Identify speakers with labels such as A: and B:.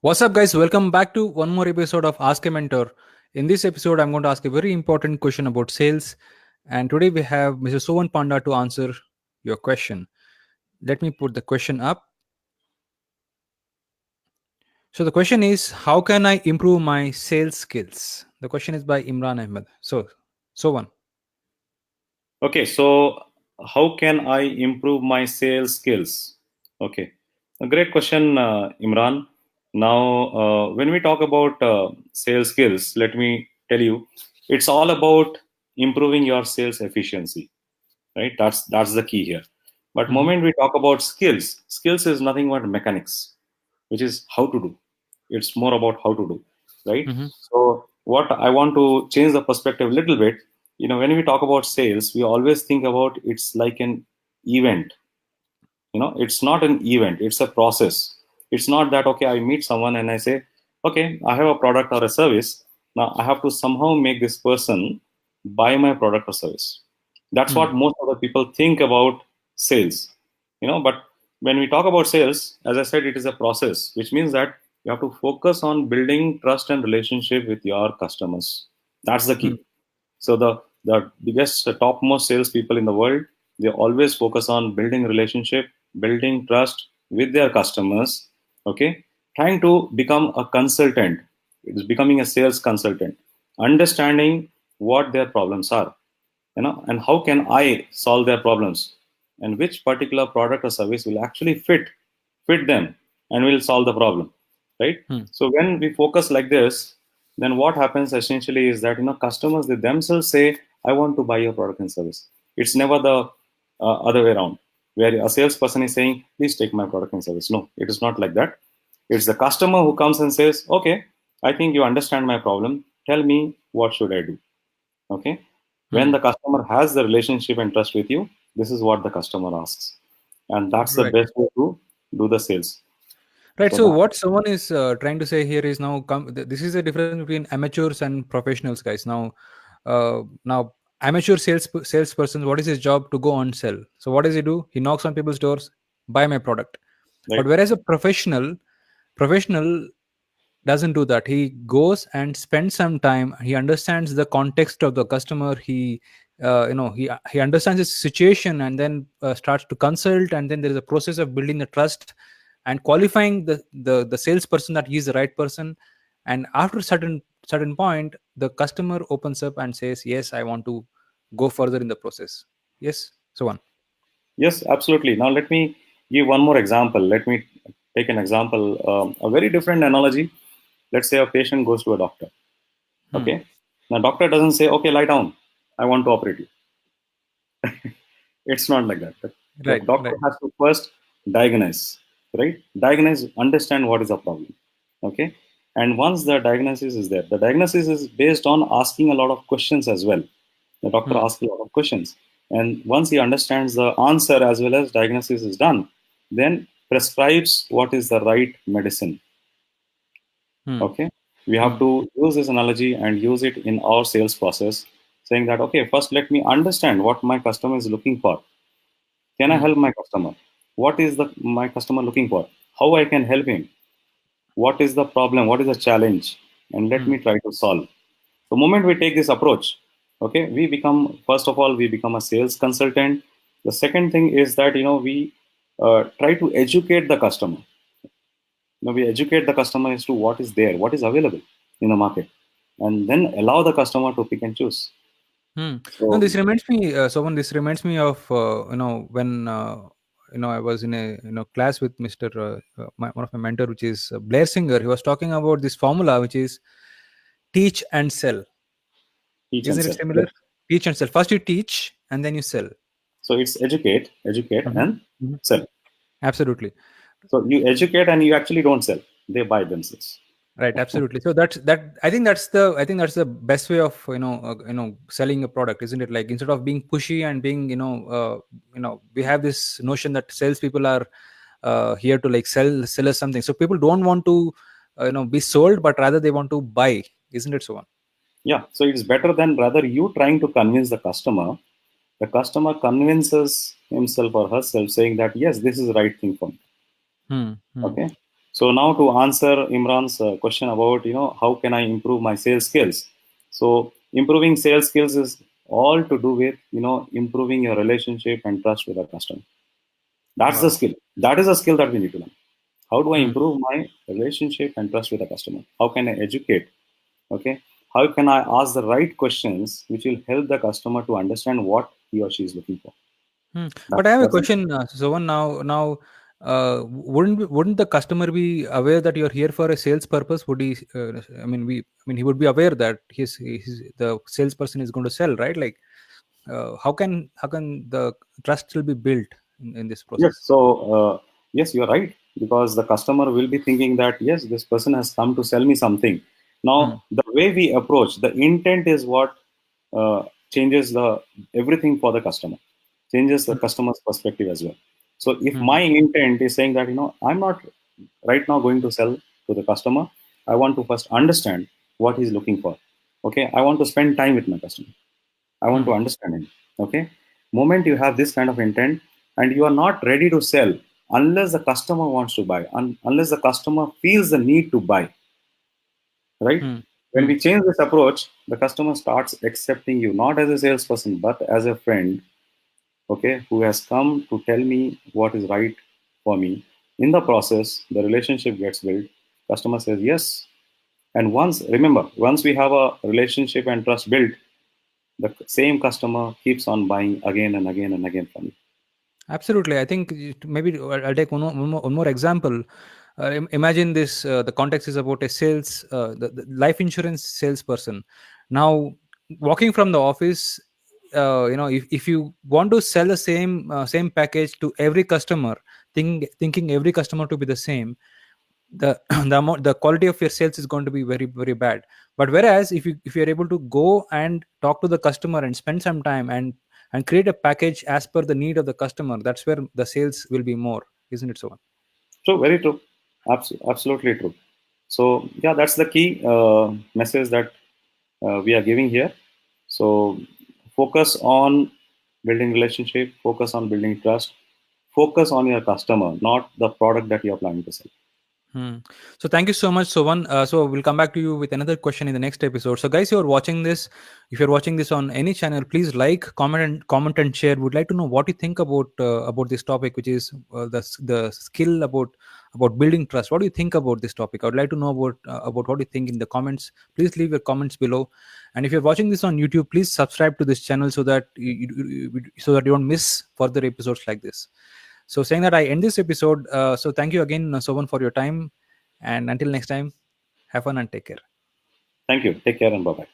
A: What's up, guys? Welcome back to one more episode of Ask a Mentor. In this episode, I'm going to ask a very important question about sales. And today we have Mr. SOVAN Panda to answer your question. Let me put the question up. So, the question is, how can I improve my sales skills? The question is by Imran Ahmed. So, SOVAN.
B: Okay, so how can I improve my sales skills? Okay, a great question, Imran. Now, when we talk about sales skills, let me tell you, it's all about improving your sales efficiency, right? That's the key here. But
A: Mhm.
B: moment we talk about skills is nothing but mechanics, which is how to do. It's more about how to do, right?
A: Mhm.
B: So what I want to change the perspective a little bit. When we talk about sales, we always think about it's like an event. It's not an event, it's a process. It's not that, okay, I meet someone and I say, okay, I have a product or a service. Now I have to somehow make this person buy my product or service. That's
A: Hmm.
B: what most of the people think about sales. But when we talk about sales, as I said, it is a process, which means that you have to focus on building trust and relationship with your customers. That's the
A: Hmm.
B: key. So the biggest, topmost salespeople in the world, they always focus on building relationship, building trust with their customers. Okay, trying to become a consultant. It is becoming a sales consultant, understanding what their problems are, and how can I solve their problems, and which particular product or service will actually fit them and will solve the problem, right?
A: Hmm.
B: So when we focus like this, then what happens essentially is that customers, they themselves say, I want to buy your product and service. It's never the other way around, where a salesperson is saying, please take my product and service. No, it is not like that. It's the customer who comes and says, okay, I think you understand my problem, tell me what should I do. Okay, when
A: Hmm.
B: the customer has the relationship and trust with you, this is what the customer asks, and that's the
A: Right.
B: best way to do the sales.
A: Right.
B: So
A: So
B: that,
A: what someone is trying to say here is now this is the difference between amateurs and professionals, guys. Now amateur salesperson, what is his job? To go on sell. So what does he do? He knocks on people's doors, buy my product. But
B: right,
A: whereas a professional doesn't do that. He goes and spends some time. He understands the context of the customer. He understands his situation, and then starts to consult. And then there is a process of building the trust and qualifying the salesperson that he is the right person. And after certain point, the customer opens up and says, "Yes, I want to go further in the process." Yes, so on.
B: yes, absolutely. Now let me give one more example. Let me take an example, a very different analogy. Let's say a patient goes to a doctor.
A: Hmm.
B: Okay, now doctor doesn't say, okay, lie down, I want to operate you. It's not like that. The
A: Right.
B: doctor
A: Right.
B: has to first diagnose, right? Diagnose, understand what is the problem. Okay. And once the diagnosis is there, the diagnosis is based on asking a lot of questions as well. The doctor
A: Hmm.
B: asks a lot of questions. And once he understands the answer as well as diagnosis is done, then prescribes what is the right medicine.
A: Hmm.
B: Okay. We have
A: Hmm.
B: to use this analogy and use it in our sales process, saying that, okay, first let me understand what my customer is looking for. Can I
A: Hmm.
B: help my customer? What is my customer looking for? How I can help him? What is the problem? What is the challenge? And let
A: Hmm.
B: me try to solve. The moment we take this approach, okay, we become, first of all, we become a sales consultant. The second thing is that we try to educate the customer. We educate the customer as to what is there, what is available in the market, and then allow the customer to pick and choose.
A: Hmm. No,
B: So
A: this reminds me. Someone, this reminds me of when I was in a class with Mister one of my mentor, which is Blair Singer. He was talking about this formula, which is teach and sell.
B: teach and
A: Isn't it
B: sell.
A: similar?
B: Yes.
A: Teach and sell. First you teach, and then you sell.
B: So it's educate,
A: Mhm.
B: and
A: Mhm.
B: sell.
A: Absolutely.
B: So you educate and you actually don't sell; they buy themselves.
A: Right, absolutely. So that's that. I think that's the best way of selling a product, isn't it? Like instead of being pushy and being we have this notion that salespeople are here to like sell us something. So people don't want to be sold, but rather they want to buy, isn't it? So on.
B: Yeah. So it's better than rather you trying to convince the customer. The customer convinces himself or herself, saying that yes, this is the right thing for me.
A: Hmm. Hmm.
B: Okay. So now to answer Imran's question about how can I improve my sales skills. So improving sales skills is all to do with improving your relationship and trust with the customer. That's the
A: Wow.
B: skill. That is a skill that we need to learn. How do I
A: Hmm.
B: improve my relationship and trust with the customer? How can I educate? Okay. How can I ask the right questions which will help the customer to understand what he or she is looking for?
A: Hmm. But I
B: That's
A: have a
B: that's it.
A: question, Sovan. Wouldn't the customer be aware that you're here for a sales purpose? Would he? He would be aware that he's the salesperson is going to sell, right? Like, how can the trust still be built in this
B: Yes.
A: process?
B: So yes, you're right, because the customer will be thinking that yes, this person has come to sell me something.
A: Hmm.
B: Now, the way we approach, the intent is what changes the everything for the customer, changes the
A: Hmm.
B: customer's perspective as well. So if
A: Hmm.
B: my intent is saying that I'm not right now going to sell to the customer, I want to first understand what he's looking for. Okay, I want to spend time with my customer. I want to
A: Hmm.
B: understand him. Okay. Moment you have this kind of intent and you are not ready to sell unless the customer wants to buy, unless the customer feels the need to buy, right?
A: Hmm.
B: When
A: Hmm.
B: we change this approach, the customer starts accepting you not as a salesperson, but as a friend, okay, who has come to tell me what is right for me. In the process, the relationship gets built. Customer says yes. And once we have a relationship and trust built, the same customer keeps on buying again and again and again from you.
A: Absolutely. I think maybe I'll take one more example. Imagine this: the context is about a sales, the life insurance salesperson. Now, walking from the office, if you want to sell the same package to every customer, thinking every customer to be the same, the the quality of your sales is going to be very very bad. But whereas if you're able to go and talk to the customer and spend some time and create a package as per the need of the customer, that's where the sales will be more, isn't it? So
B: True, very true. Absolutely true. So, yeah, that's the key message that we are giving here. So, focus on building relationship, focus on building trust, focus on your customer, not the product that you are planning to sell.
A: Hmm. So thank you so much, Sovan. So we'll come back to you with another question in the next episode. So guys, you're watching this. If you're watching this on any channel, please like, comment and share. Would like to know what you think about this topic, which is the skill about building trust. What do you think about this topic? I would like to know about what you think in the comments. Please leave your comments below. And if you're watching this on YouTube, please subscribe to this channel so that so that you don't miss further episodes like this. So, saying that, I end this episode. So, thank you again, Sovan, for your time. And until next time, have fun and take care.
B: Thank you. Take care and bye bye.